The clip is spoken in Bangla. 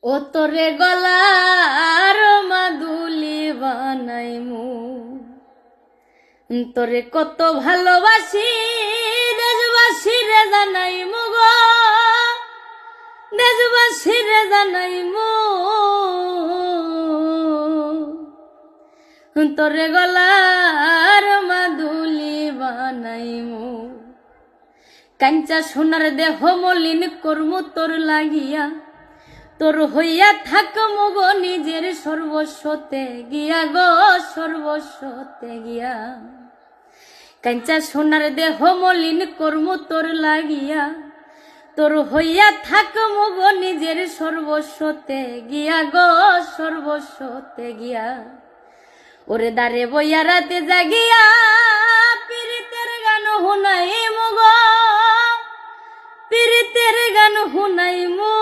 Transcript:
ও তোরে গলার মাদুলি বানাইমু, তোরে কত ভালোবাসি দেশবাসী রে জানাইমু গো, দেশবাসী রে জানাইমু। তোরে গলার মাদুলি বানাইমু, কাঞ্চা সোনার দেহ মলিন করমু তোর লাগিয়া, তোর হইয়া থাকমু গো নিজের সর্বস্বতে গিয়া গো, সর্বস্বতে গিয়া। কাঞ্চা সোনার দেহ মলিন করমু তোর লাগিয়া, তোর হইয়া থাকমু গো নিজের সর্বস্বতে গিয়া গো, সর্বস্বতে গিয়া। ওরে দারে বইয়া রাতে জাগিয়া পীড়িতের গান হুনাইমু গো, পীড়িতের গান হুনাইমু।